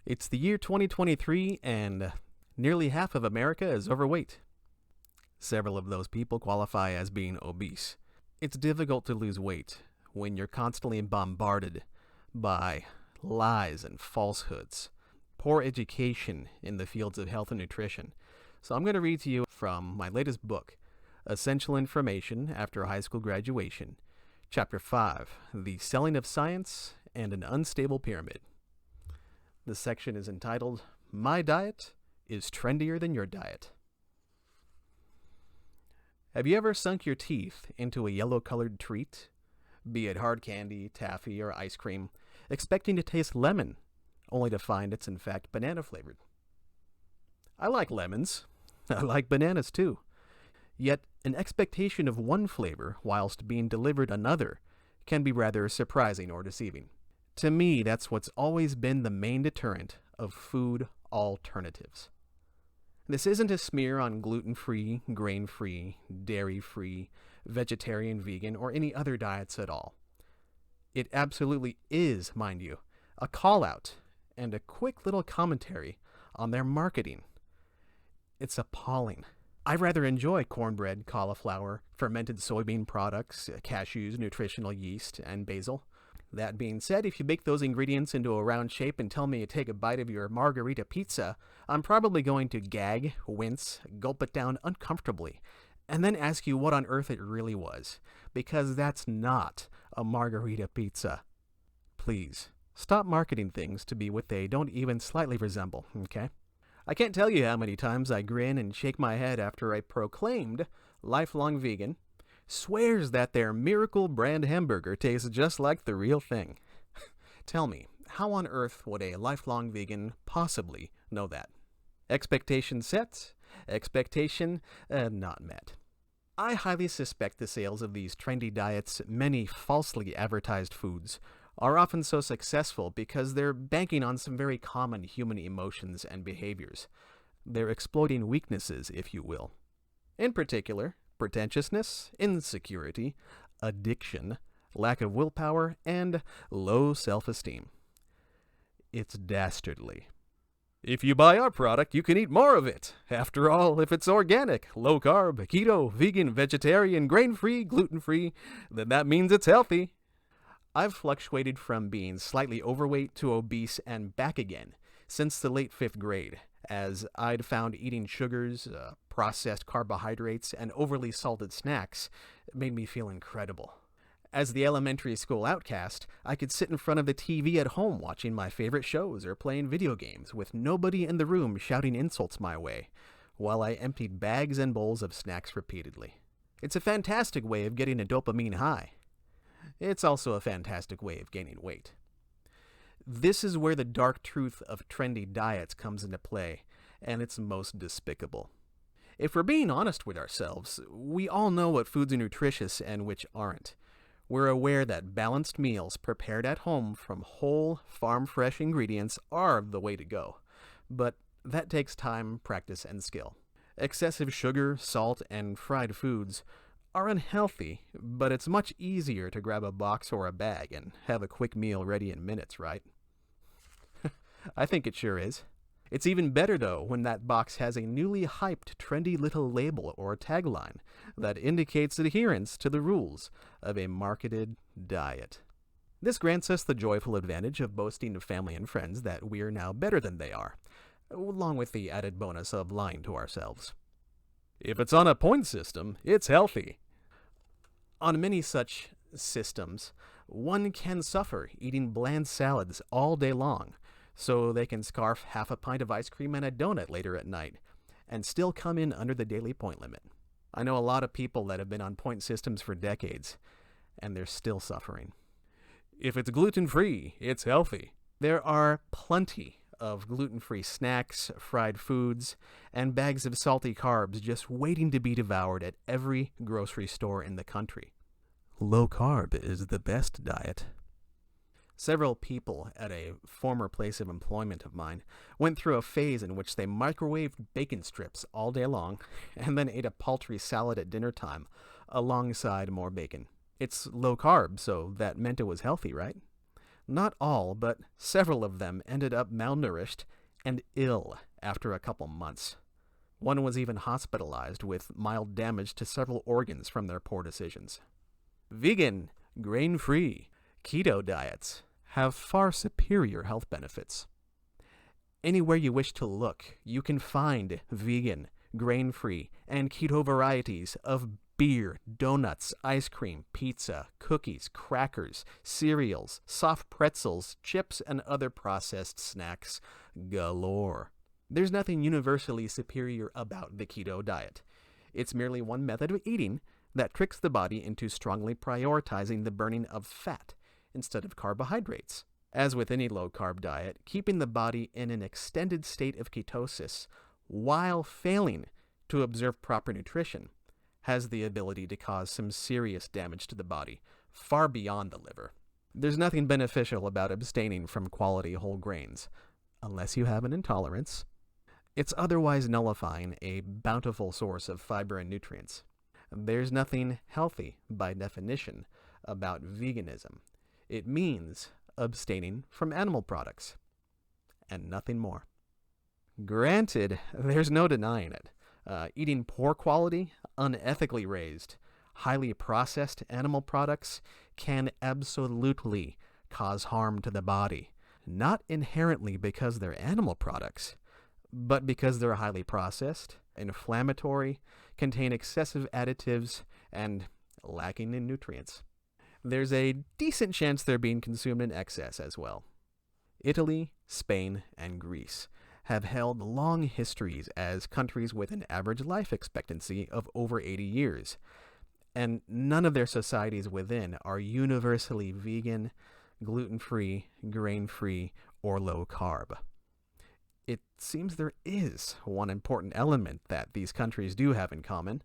It's the year 2023, and nearly half of America is overweight. Several of those people qualify as being obese. It's difficult to lose weight when you're constantly bombarded by lies and falsehoods, poor education in the fields of health and nutrition. So I'm going to read to you from my latest book, Essential Information After High School Graduation, Chapter 5, The Selling of Science and an Unstable Pyramid. This section is entitled, My Diet is Trendier Than Your Diet. Have you ever sunk your teeth into a yellow-colored treat, be it hard candy, taffy, or ice cream, expecting to taste lemon, only to find it's in fact banana-flavored? I like lemons. I like bananas too. Yet an expectation of one flavor whilst being delivered another can be rather surprising or deceiving. To me, that's what's always been the main deterrent of food alternatives. This isn't a smear on gluten-free, grain-free, dairy-free, vegetarian, vegan, or any other diets at all. It absolutely is, mind you, a call-out and a quick little commentary on their marketing. It's appalling. I rather enjoy cornbread, cauliflower, fermented soybean products, cashews, nutritional yeast, and basil. That being said, if you bake those ingredients into a round shape and tell me to take a bite of your margarita pizza, I'm probably going to gag, wince, gulp it down uncomfortably, and then ask you what on earth it really was, because that's not a margarita pizza. Please, stop marketing things to be what they don't even slightly resemble, okay? I can't tell you how many times I grin and shake my head after a proclaimed lifelong vegan swears that their Miracle brand hamburger tastes just like the real thing. Tell me, how on earth would a lifelong vegan possibly know that? Expectation set, expectation not met. I highly suspect the sales of these trendy diets, many falsely advertised foods, are often so successful because they're banking on some very common human emotions and behaviors. They're exploiting weaknesses, if you will. In particular, pretentiousness, insecurity, addiction, lack of willpower, and low self-esteem. It's dastardly. If you buy our product, you can eat more of it. After all, if it's organic, low-carb, keto, vegan, vegetarian, grain-free, gluten-free, then that means it's healthy. I've fluctuated from being slightly overweight to obese and back again since the late 5th grade, as I'd found eating sugars, processed carbohydrates, and overly salted snacks made me feel incredible. As the elementary school outcast, I could sit in front of the TV at home watching my favorite shows or playing video games with nobody in the room shouting insults my way, while I emptied bags and bowls of snacks repeatedly. It's a fantastic way of getting a dopamine high. It's also a fantastic way of gaining weight. This is where the dark truth of trendy diets comes into play, and it's most despicable. If we're being honest with ourselves, we all know what foods are nutritious and which aren't. We're aware that balanced meals prepared at home from whole, farm-fresh ingredients are the way to go. But that takes time, practice, and skill. Excessive sugar, salt, and fried foods are unhealthy, but it's much easier to grab a box or a bag and have a quick meal ready in minutes, right? I think it sure is. It's even better, though, when that box has a newly hyped, trendy little label or tagline that indicates adherence to the rules of a marketed diet. This grants us the joyful advantage of boasting to family and friends that we're now better than they are, along with the added bonus of lying to ourselves. If it's on a point system, it's healthy. On many such systems, one can suffer eating bland salads all day long, so they can scarf half a pint of ice cream and a donut later at night, and still come in under the daily point limit. I know a lot of people that have been on point systems for decades, and they're still suffering. If it's gluten-free, it's healthy. There are plenty of gluten-free snacks, fried foods, and bags of salty carbs just waiting to be devoured at every grocery store in the country. Low carb is the best diet. Several people at a former place of employment of mine went through a phase in which they microwaved bacon strips all day long and then ate a paltry salad at dinner time alongside more bacon. It's low carb, so that meant it was healthy, right? Not all, but several of them ended up malnourished and ill after a couple months. One was even hospitalized with mild damage to several organs from their poor decisions. Vegan, grain-free, keto diets have far superior health benefits. Anywhere you wish to look, you can find vegan, grain-free, and keto varieties of beer, donuts, ice cream, pizza, cookies, crackers, cereals, soft pretzels, chips, and other processed snacks galore. There's nothing universally superior about the keto diet. It's merely one method of eating that tricks the body into strongly prioritizing the burning of fat instead of carbohydrates. As with any low-carb diet, keeping the body in an extended state of ketosis while failing to observe proper nutrition has the ability to cause some serious damage to the body, far beyond the liver. There's nothing beneficial about abstaining from quality whole grains, unless you have an intolerance. It's otherwise nullifying a bountiful source of fiber and nutrients. There's nothing healthy, by definition, about veganism. It means abstaining from animal products, and nothing more. Granted, there's no denying it. Eating poor quality, unethically raised, highly processed animal products can absolutely cause harm to the body, not inherently because they're animal products, but because they're highly processed, inflammatory, contain excessive additives, and lacking in nutrients. There's a decent chance they're being consumed in excess as well. Italy, Spain, and Greece have held long histories as countries with an average life expectancy of over 80 years, and none of their societies within are universally vegan, gluten-free, grain-free, or low-carb. It seems there is one important element that these countries do have in common.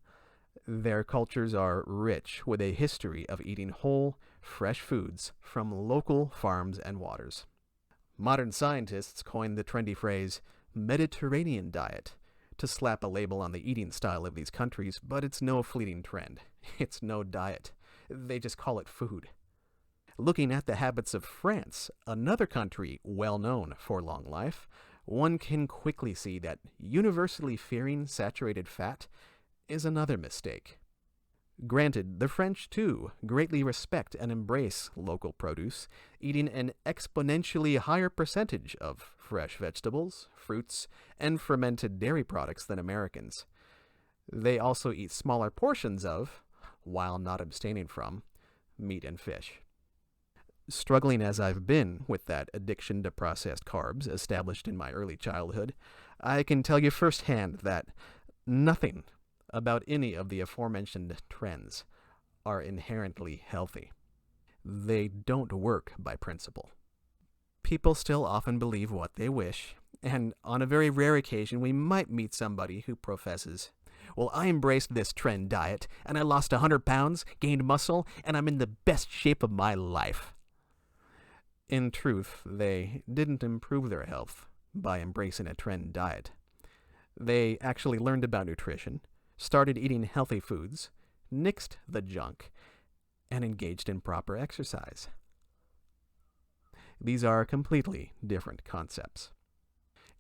Their cultures are rich with a history of eating whole, fresh foods from local farms and waters. Modern scientists coined the trendy phrase Mediterranean diet to slap a label on the eating style of these countries, but it's no fleeting trend. It's no diet. They just call it food. Looking at the habits of France, another country well known for long life, one can quickly see that universally fearing saturated fat is another mistake. Granted, the French, too, greatly respect and embrace local produce, eating an exponentially higher percentage of fresh vegetables, fruits, and fermented dairy products than Americans. They also eat smaller portions of, while not abstaining from, meat and fish. Struggling as I've been with that addiction to processed carbs established in my early childhood, I can tell you firsthand that nothing about any of the aforementioned trends are inherently healthy. They don't work by principle. People still often believe what they wish, and on a very rare occasion we might meet somebody who professes, "Well, I embraced this trend diet, and I lost 100 pounds, gained muscle, and I'm in the best shape of my life." In truth, they didn't improve their health by embracing a trend diet. They actually learned about nutrition, started eating healthy foods, nixed the junk, and engaged in proper exercise. These are completely different concepts.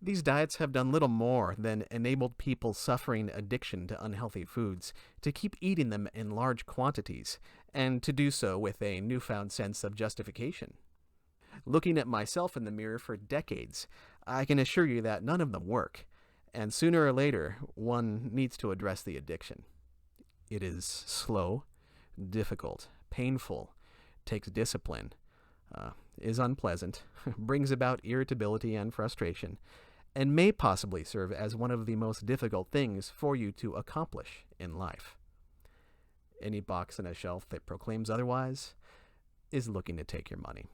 These diets have done little more than enabled people suffering addiction to unhealthy foods to keep eating them in large quantities, and to do so with a newfound sense of justification. Looking at myself in the mirror for decades, I can assure you that none of them work, and sooner or later, one needs to address the addiction. It is slow, difficult, painful, takes discipline, is unpleasant, brings about irritability and frustration, and may possibly serve as one of the most difficult things for you to accomplish in life. Any box on a shelf that proclaims otherwise is looking to take your money.